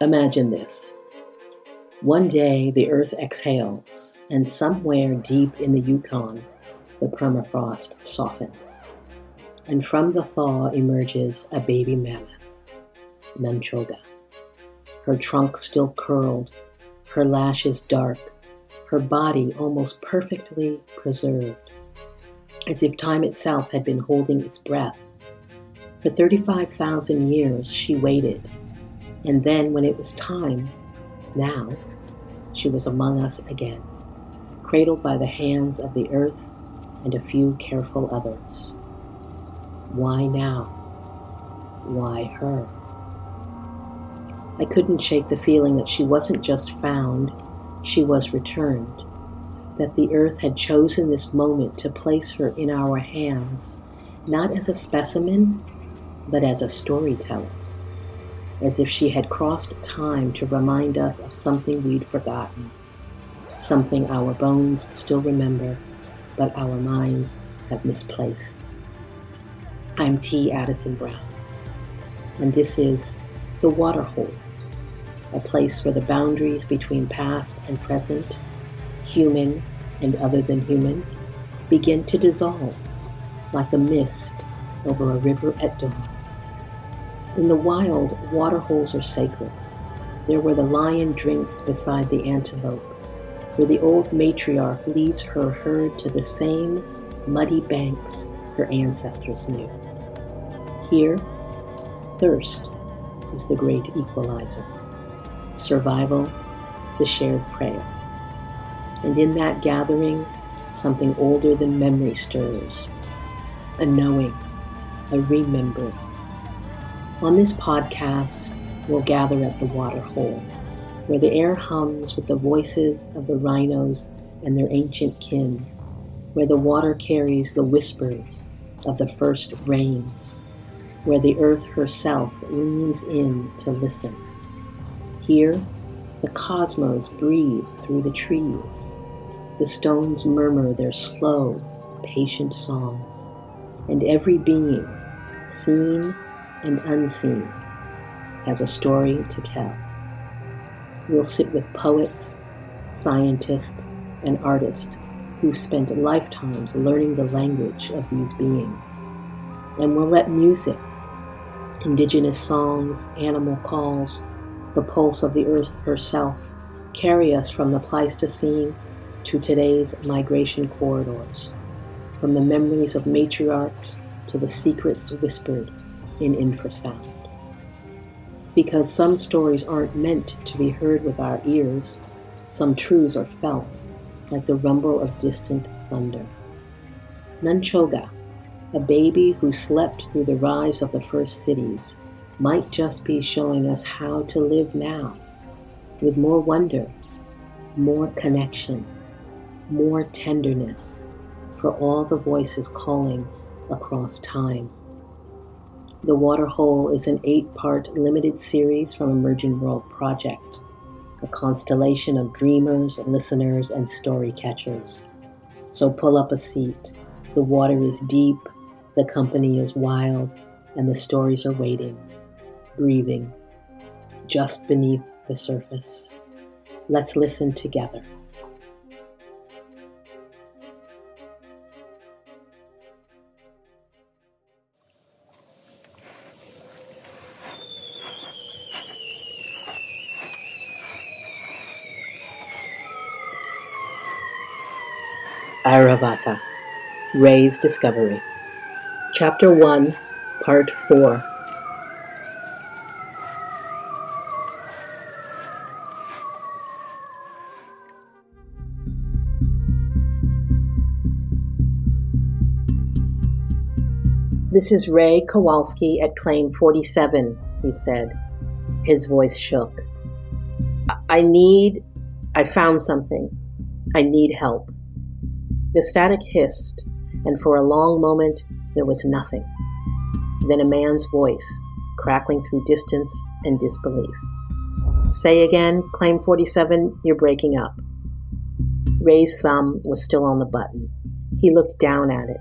Imagine this. One day the earth exhales, and somewhere deep in the Yukon, the permafrost softens. And from the thaw emerges a baby mammoth, Manchoga. Her trunk still curled, her lashes dark, her body almost perfectly preserved, as if time itself had been holding its breath. For 35,000 years she waited, and then when it was time, now, she was among us again, cradled by the hands of the earth and a few careful others. Why now? Why her? I couldn't shake the feeling that she wasn't just found, she was returned, that the earth had chosen this moment to place her in our hands, not as a specimen, but as a storyteller, as if she had crossed time to remind us of something we'd forgotten, something our bones still remember, but our minds have misplaced. I'm T. Addison Brown, and this is The Waterhole, a place where the boundaries between past and present, human and other than human, begin to dissolve like a mist over a river at dawn. In the wild, waterholes are sacred. They're where the lion drinks beside the antelope, where the old matriarch leads her herd to the same muddy banks her ancestors knew. Here, thirst is the great equalizer. Survival, the shared prayer. And in that gathering, something older than memory stirs. A knowing, a remembering. On this podcast, we'll gather at the waterhole, where the air hums with the voices of the rhinos and their ancient kin, where the water carries the whispers of the first rains, where the earth herself leans in to listen. Here, the cosmos breathe through the trees. The stones murmur their slow, patient songs, and every being, seen and unseen, has a story to tell. We'll sit with poets, scientists, and artists who've spent lifetimes learning the language of these beings. And we'll let music, indigenous songs, animal calls, the pulse of the earth herself, carry us from the Pleistocene to today's migration corridors, from the memories of matriarchs to the secrets whispered in infrasound. Because some stories aren't meant to be heard with our ears, some truths are felt like the rumble of distant thunder. Manchoga, a baby who slept through the rise of the first cities, might just be showing us how to live now, with more wonder, more connection, more tenderness, for all the voices calling across time. The Waterhole is an 8-part limited series from Emerging World Project, a constellation of dreamers, listeners, and story catchers. So pull up a seat. The water is deep, the company is wild, and the stories are waiting, breathing, just beneath the surface. Let's listen together. Airavata, Ray's Discovery. Chapter 1, Part 4. This is Ray Kowalski at Claim 47, he said. His voice shook. I found something. I need help. The static hissed, and for a long moment there was nothing. Then a man's voice, crackling through distance and disbelief. Say again, Claim 47, you're breaking up. Ray's thumb was still on the button. He looked down at it,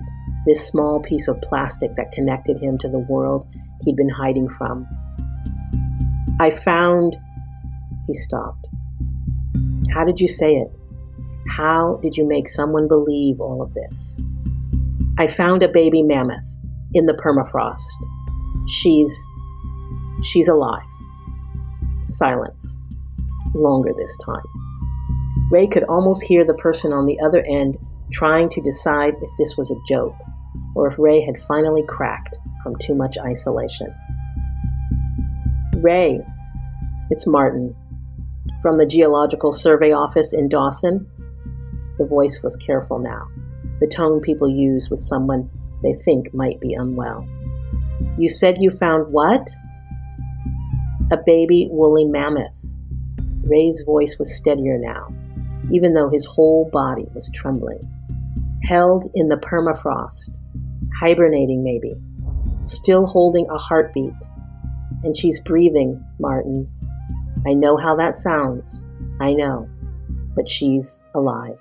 this small piece of plastic that connected him to the world he'd been hiding from. I found He stopped. How did you say it? How did you make someone believe all of this? I found a baby mammoth in the permafrost. She's alive. Silence. Longer this time. Ray could almost hear the person on the other end trying to decide if this was a joke, or if Ray had finally cracked from too much isolation. Ray, it's Martin. From the Geological Survey Office in Dawson. The voice was careful now, the tone people use with someone they think might be unwell. You said you found what? A baby woolly mammoth. Ray's voice was steadier now, even though his whole body was trembling. Held in the permafrost, hibernating maybe, still holding a heartbeat. And she's breathing, Martin. I know how that sounds. I know. But she's alive.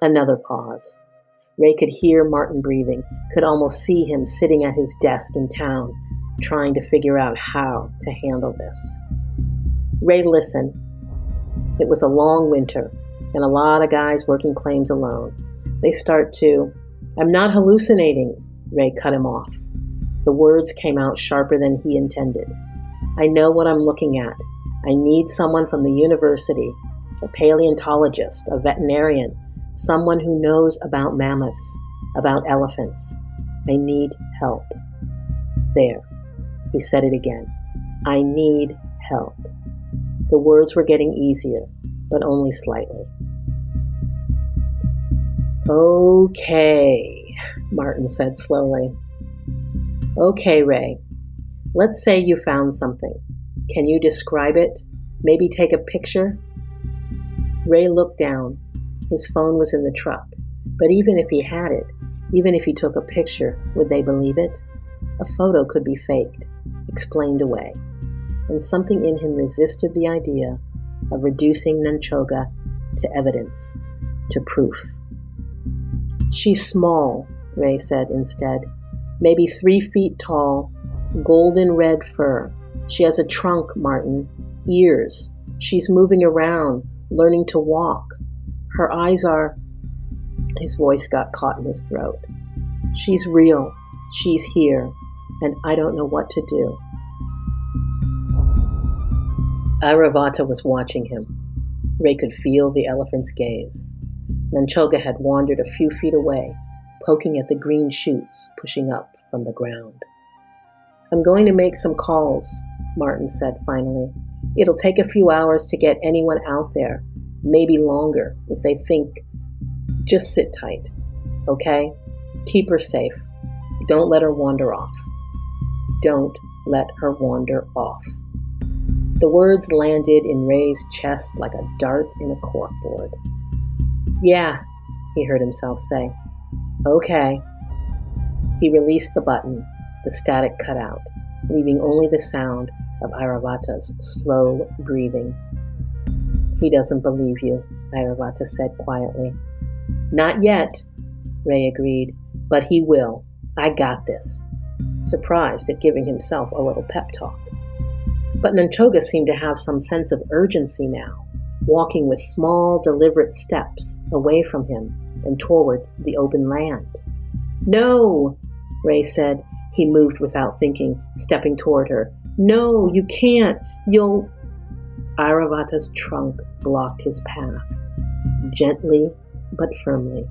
Another pause. Ray could hear Martin breathing, could almost see him sitting at his desk in town, trying to figure out how to handle this. Ray, listen. It was a long winter, and a lot of guys working claims alone. They start to... I'm not hallucinating, Ray cut him off. The words came out sharper than he intended. I know what I'm looking at. I need someone from the university, a paleontologist, a veterinarian, someone who knows about mammoths, about elephants. I need help. There. He said it again. I need help. The words were getting easier, but only slightly. Okay, Martin said slowly. Okay, Ray. Let's say you found something. Can you describe it? Maybe take a picture? Ray looked down. His phone was in the truck. But even if he had it, even if he took a picture, would they believe it? A photo could be faked, explained away. And something in him resisted the idea of reducing Nanchoga to evidence, to proof. She's small, Ray said instead. Maybe 3 feet tall, golden red fur. She has a trunk, Martin, ears. She's moving around, learning to walk. Her eyes are... His voice got caught in his throat. She's real. She's here. And I don't know what to do. Airavata was watching him. Ray could feel the elephant's gaze. Nanchoga had wandered a few feet away, poking at the green shoots pushing up from the ground. I'm going to make some calls, Martin said finally. It'll take a few hours to get anyone out there, maybe longer if they think. Just sit tight, okay? Keep her safe. Don't let her wander off. Don't let her wander off. The words landed in Ray's chest like a dart in a corkboard. Yeah, he heard himself say. Okay. He released the button. The static cut out, leaving only the sound of Airavata's slow breathing. He doesn't believe you, Airavata said quietly. Not yet, Ray agreed, but he will. I got this. Surprised at giving himself a little pep talk. But Nanchoga seemed to have some sense of urgency now, walking with small, deliberate steps away from him and toward the open land. No, Ray said. He moved without thinking, stepping toward her. No, you can't. You'll... Airavata's trunk blocked his path, gently but firmly.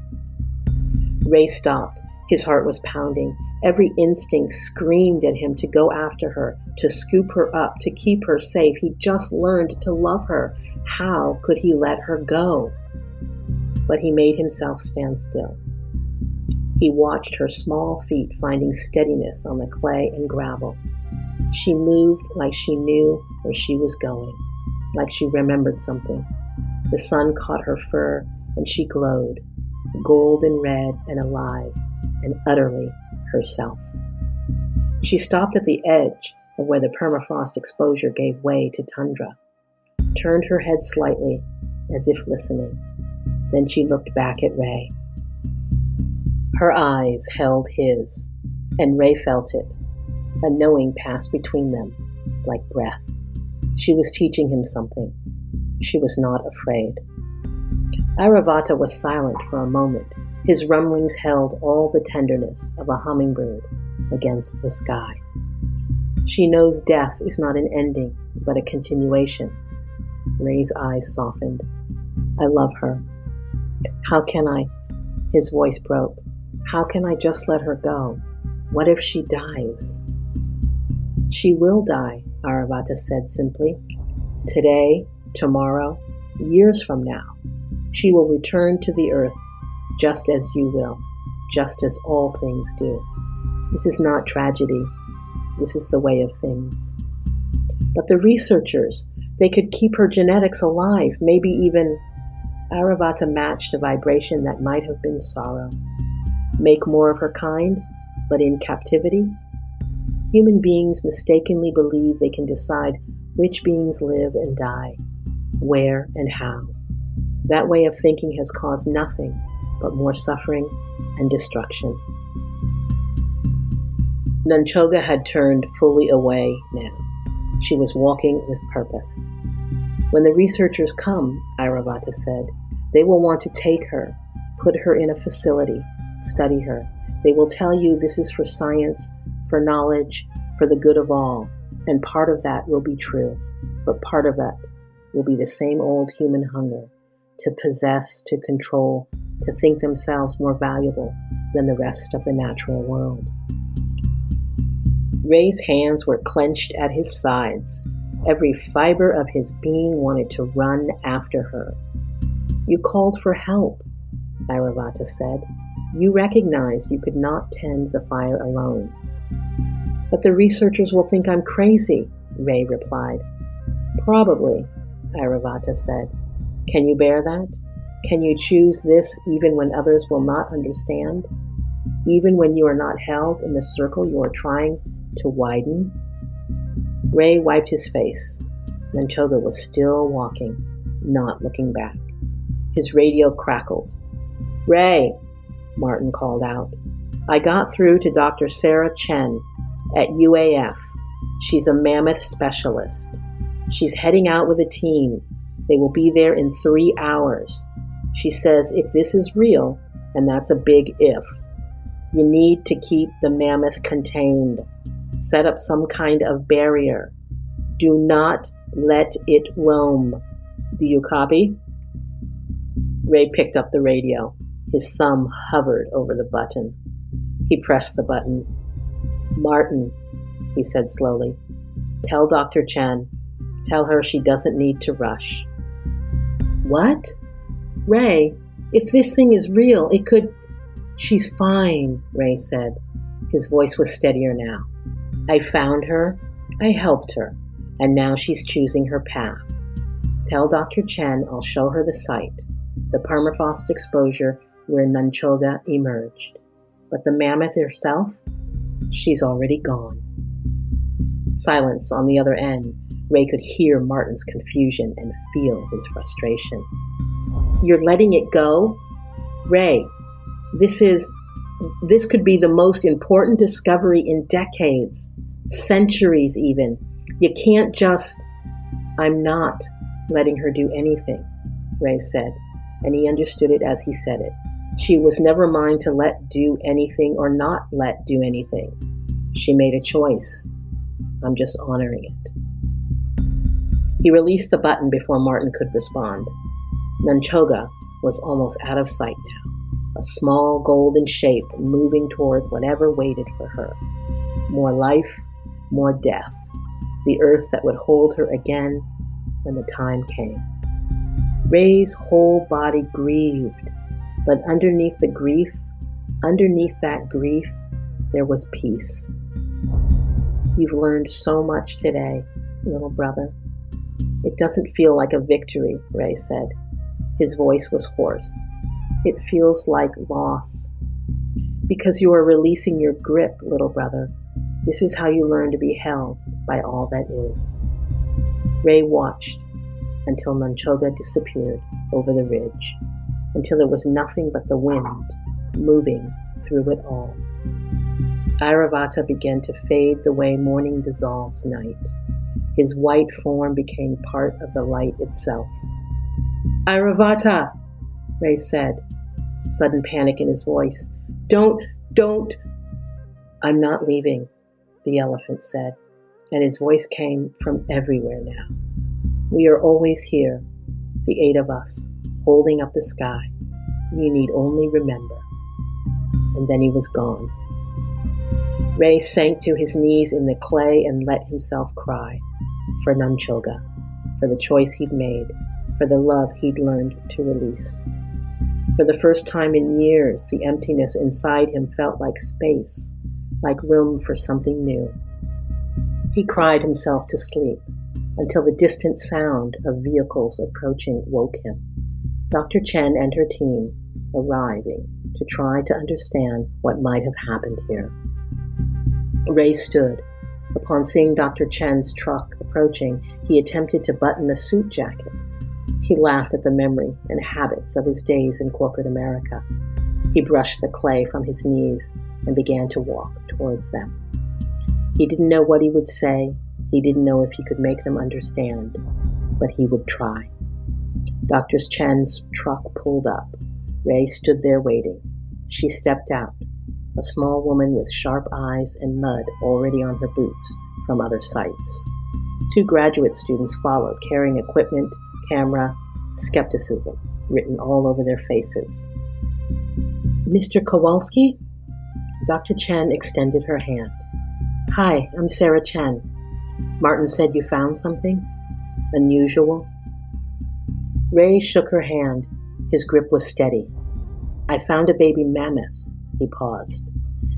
Ray stopped. His heart was pounding. Every instinct screamed at him to go after her, to scoop her up, to keep her safe. He just learned to love her. How could he let her go? But he made himself stand still. He watched her small feet finding steadiness on the clay and gravel. She moved like she knew where she was going, like she remembered something. The sun caught her fur, and she glowed, golden red and alive, and utterly herself. She stopped at the edge of where the permafrost exposure gave way to tundra, turned her head slightly, as if listening. Then she looked back at Ray. Her eyes held his, and Ray felt it. A knowing passed between them, like breath. She was teaching him something. She was not afraid. Airavata was silent for a moment. His rumblings held all the tenderness of a hummingbird against the sky. She knows death is not an ending, but a continuation. Ray's eyes softened. I love her. How can I? His voice broke. How can I just let her go? What if she dies? She will die, Airavata said simply. Today, tomorrow, years from now, she will return to the earth, just as you will, just as all things do. This is not tragedy. This is the way of things. But the researchers, they could keep her genetics alive, maybe even. Airavata matched a vibration that might have been sorrow. Make more of her kind, but in captivity? Human beings mistakenly believe they can decide which beings live and die, where and how. That way of thinking has caused nothing but more suffering and destruction. Nunchoga had turned fully away now. She was walking with purpose. When the researchers come, Airavata said, they will want to take her, put her in a facility, study her. They will tell you this is for science, for knowledge, for the good of all, and part of that will be true, but part of it will be the same old human hunger to possess, to control, to think themselves more valuable than the rest of the natural world. Ray's hands were clenched at his sides. Every fiber of his being wanted to run after her. You called for help, Airavata said. You recognized you could not tend the fire alone. But the researchers will think I'm crazy, Ray replied. Probably, Airavata said. Can you bear that? Can you choose this even when others will not understand? Even when you are not held in the circle you are trying to widen? Ray wiped his face. Nunchoga was still walking, not looking back. His radio crackled. Ray, Martin called out. I got through to Dr. Sarah Chen at UAF. She's a mammoth specialist. She's heading out with a team. They will be there in 3 hours. She says if this is real, and that's a big if, you need to keep the mammoth contained. Set up some kind of barrier. Do not let it roam. Do you copy? Ray picked up the radio. His thumb hovered over the button. He pressed the button. Martin, he said slowly, tell Dr. Chen. Tell her she doesn't need to rush. What? Ray, if this thing is real, it could... She's fine, Ray said. His voice was steadier now. I found her, I helped her, and now she's choosing her path. Tell Dr. Chen I'll show her the site, the permafrost exposure where Nunchoga emerged. But the mammoth herself, she's already gone. Silence on the other end. Ray could hear Martin's confusion and feel his frustration. You're letting it go? Ray, this could be the most important discovery in decades, centuries even. You can't just... I'm not letting her do anything, Ray said, and he understood it as he said it. She was never mine to let do anything or not let do anything. She made a choice. I'm just honoring it. He released the button before Martin could respond. Nunchoga was almost out of sight now, a small golden shape moving toward whatever waited for her. More life, more death, the earth that would hold her again when the time came. Ray's whole body grieved, but underneath that grief, there was peace. You've learned so much today, little brother. It doesn't feel like a victory, Ray said. His voice was hoarse. It feels like loss. Because you are releasing your grip, little brother. This is how you learn to be held by all that is. Ray watched until Nunchoga disappeared over the ridge, until there was nothing but the wind moving through it all. Airavata began to fade the way morning dissolves night. His white form became part of the light itself. "Airavata," Ray said, sudden panic in his voice. Don't. "I'm not leaving," the elephant said, and his voice came from everywhere now. "We are always here, the 8 of us, holding up the sky. You need only remember." And then he was gone. Ray sank to his knees in the clay and let himself cry for Nunchoga, for the choice he'd made, for the love he'd learned to release. For the first time in years, the emptiness inside him felt like space, like room for something new. He cried himself to sleep until the distant sound of vehicles approaching woke him. Dr. Chen and her team arriving to try to understand what might have happened here. Ray stood. Upon seeing Dr. Chen's truck approaching, he attempted to button a suit jacket. He laughed at the memory and habits of his days in corporate America. He brushed the clay from his knees and began to walk towards them. He didn't know what he would say. He didn't know if he could make them understand, but he would try. Dr. Chen's truck pulled up. Ray stood there waiting. She stepped out, a small woman with sharp eyes and mud already on her boots from other sites. 2 graduate students followed, carrying equipment, camera, skepticism written all over their faces. "Mr. Kowalski?" Dr. Chen extended her hand. "Hi, I'm Sarah Chen. Martin said you found something unusual." Ray shook her hand. His grip was steady. "I found a baby mammoth." He paused,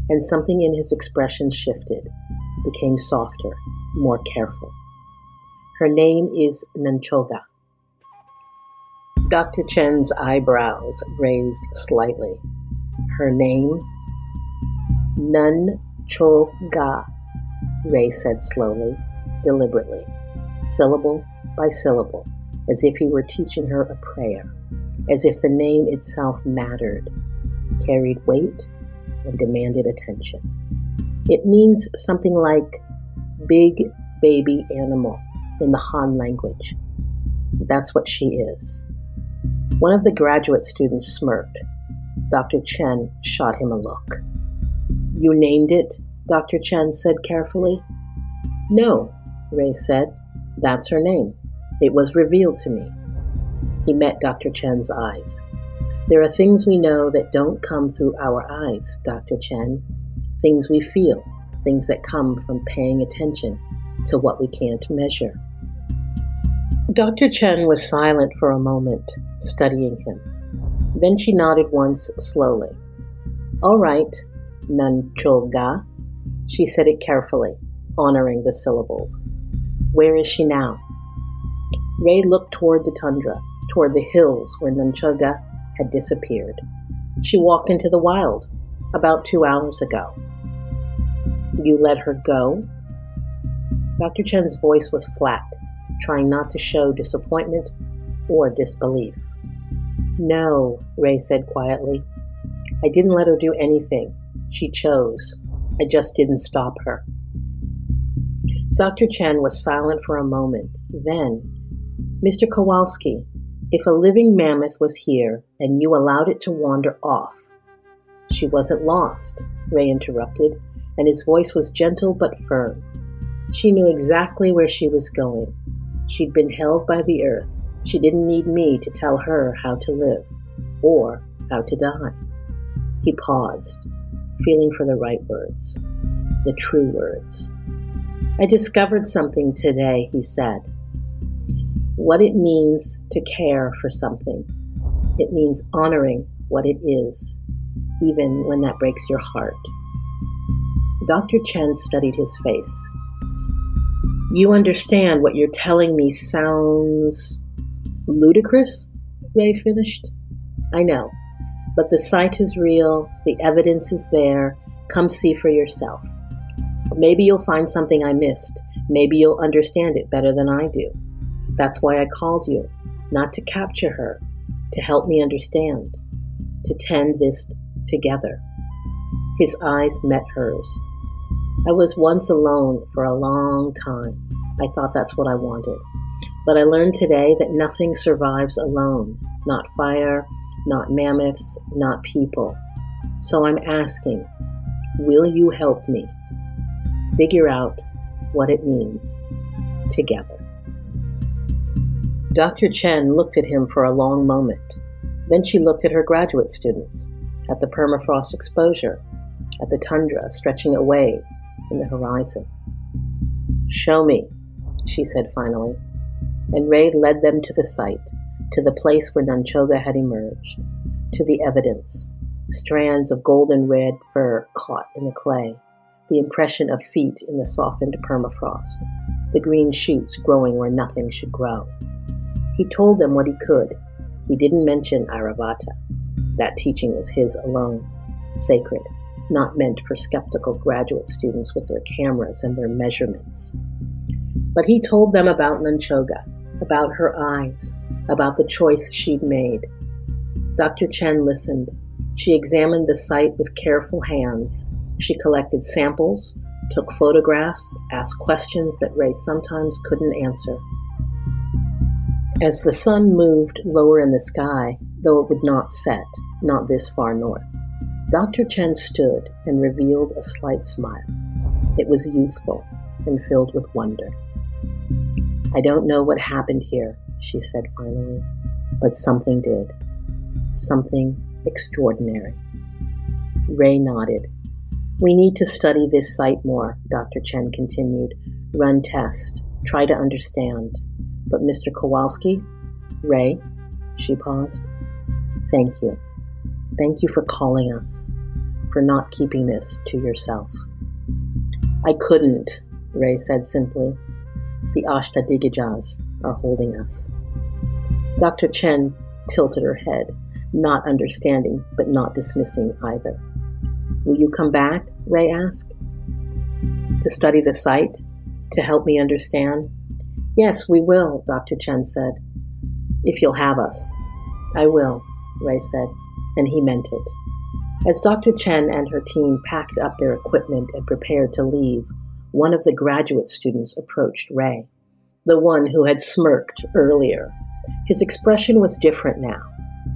and something in his expression shifted, became softer, more careful. "Her name is Nunchoga." Dr. Chen's eyebrows raised slightly. "Her name?" "Nunchoga," Ray said slowly, deliberately, syllable by syllable, as if he were teaching her a prayer, as if the name itself mattered, carried weight, and demanded attention. "It means something like big baby animal in the Han language. That's what she is." One of the graduate students smirked. Dr. Chen shot him a look. "You named it?" Dr. Chen said carefully. "No," Ray said. "That's her name. It was revealed to me." He met Dr. Chen's eyes. "There are things we know that don't come through our eyes, Dr. Chen. Things we feel, things that come from paying attention to what we can't measure." Dr. Chen was silent for a moment, studying him. Then she nodded once slowly. "All right, Nunchoga." She said it carefully, honoring the syllables. "Where is she now?" Ray looked toward the tundra, toward the hills where Nunchoga had disappeared. "She walked into the wild about 2 hours ago." "You let her go?" Dr. Chen's voice was flat, trying not to show disappointment or disbelief. "No," Ray said quietly. "I didn't let her do anything. She chose. I just didn't stop her." Dr. Chen was silent for a moment. Then, "Mr. Kowalski, if a living mammoth was here and you allowed it to wander off—" "She wasn't lost," Ray interrupted, and his voice was gentle but firm. "She knew exactly where she was going. She'd been held by the earth. She didn't need me to tell her how to live, or how to die." He paused, feeling for the right words, the true words. "I discovered something today," he said. "What it means to care for something. It means honoring what it is, even when that breaks your heart." Dr. Chen studied his face. "You understand what you're telling me sounds ludicrous?" Ray finished. "I know, but the sight is real, the evidence is there. Come see for yourself. Maybe you'll find something I missed. Maybe you'll understand it better than I do. That's why I called you, not to capture her, to help me understand, to tend this together." His eyes met hers. "I was once alone for a long time. I thought that's what I wanted. But I learned today that nothing survives alone. Not fire, not mammoths, not people. So I'm asking, will you help me figure out what it means together? Dr. Chen looked at him for a long moment. Then she looked at her graduate students, at the permafrost exposure, at the tundra stretching away in the horizon. Show me, she said finally, and Ray led them to the site, to the place where Nanchoga had emerged, to the evidence, strands of golden red fur caught in the clay, the impression of feet in the softened permafrost, the green shoots growing where nothing should grow. He told them what he could. He didn't mention Airavata. That teaching was his alone, sacred, not meant for skeptical graduate students with their cameras and their measurements. But he told them about Nanchoga, about her eyes, about the choice she'd made. Dr. Chen listened. She examined the site with careful hands. She collected samples, took photographs, asked questions that Ray sometimes couldn't answer. As the sun moved lower in the sky, though it would not set, not this far north, Dr. Chen stood and revealed a slight smile. It was youthful and filled with wonder. I don't know what happened here, she said finally, but something did. Something extraordinary. Ray nodded. We need to study this site more, Dr. Chen continued. Run tests, try to understand. But Mr. Kowalski? Ray? She paused. Thank you. Thank you for calling us, for not keeping this to yourself. I couldn't, Ray said simply. The Ashtadigajas are holding us. Dr. Chen tilted her head, not understanding but not dismissing either. Will you come back? Ray asked. To study the site? To help me understand? Yes, we will, Dr. Chen said. If you'll have us. I will, Ray said, and he meant it. As Dr. Chen and her team packed up their equipment and prepared to leave, one of the graduate students approached Ray, the one who had smirked earlier. His expression was different now,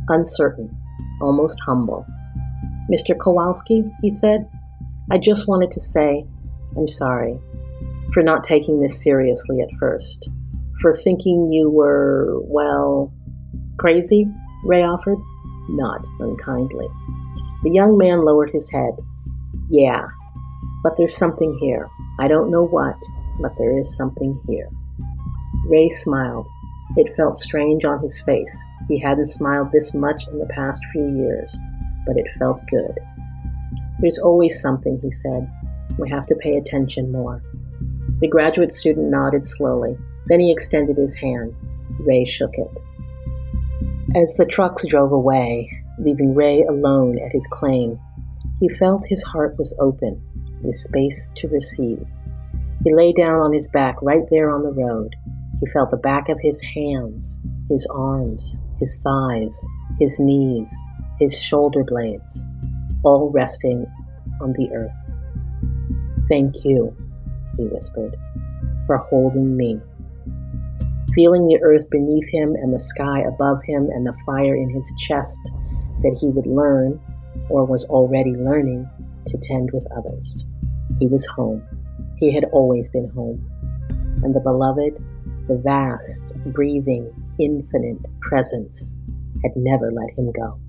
uncertain, almost humble. Mr. Kowalski, he said, I just wanted to say, I'm sorry for not taking this seriously at first, for thinking you were, well, crazy, Ray offered, not unkindly. The young man lowered his head. Yeah, but there's something here. I don't know what, but there is something here. Ray smiled. It felt strange on his face. He hadn't smiled this much in the past few years, but it felt good. There's always something, he said. We have to pay attention more. The graduate student nodded slowly. Then he extended his hand. Ray shook it. As the trucks drove away, leaving Ray alone at his claim, he felt his heart was open, with space to receive. He lay down on his back right there on the road. He felt the back of his hands, his arms, his thighs, his knees, his shoulder blades, all resting on the earth. Thank you, he whispered, for holding me. Feeling the earth beneath him and the sky above him and the fire in his chest that he would learn, or was already learning, to tend with others. He was home. He had always been home. And the beloved, the vast, breathing, infinite presence had never let him go.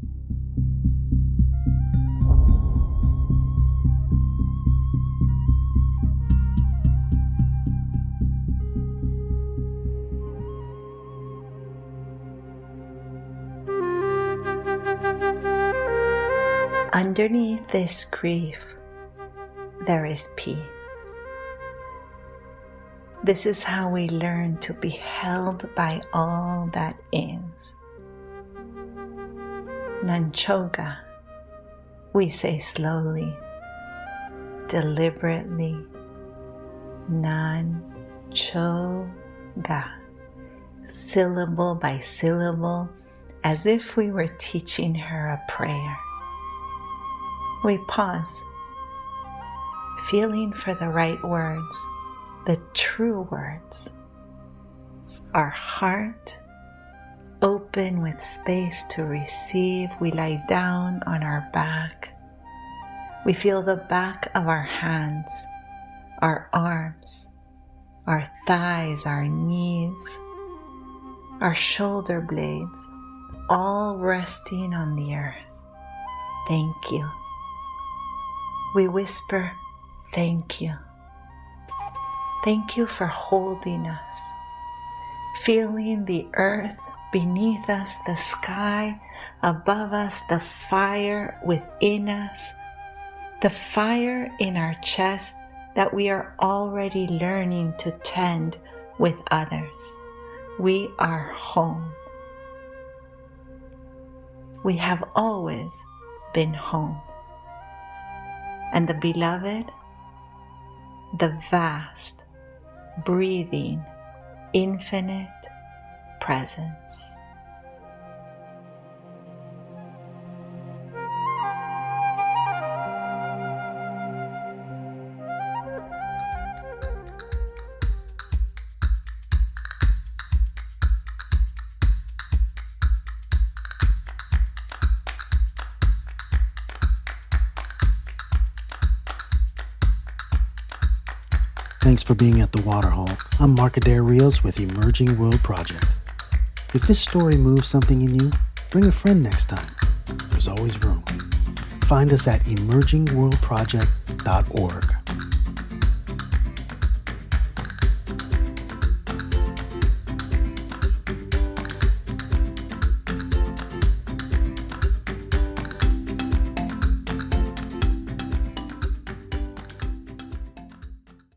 Underneath this grief, there is peace. This is how we learn to be held by all that is. Nanchoga, we say slowly, deliberately, Nanchoga, syllable by syllable, as if we were teaching her a prayer. We pause, feeling for the right words, the true words. Our heart open with space to receive. We lie down on our back. We feel the back of our hands, our arms, our thighs, our knees, our shoulder blades, all resting on the earth. Thank you. We whisper, thank you. Thank you for holding us, feeling the earth beneath us, the sky above us, the fire within us, the fire in our chest that we are already learning to tend with others. We are home. We have always been home. And the beloved, the vast, breathing, infinite presence. Thanks for being at the Waterhole. I'm Mark Adair Rios with Emerging World Project. If this story moves something in you, bring a friend next time. There's always room. Find us at emergingworldproject.org.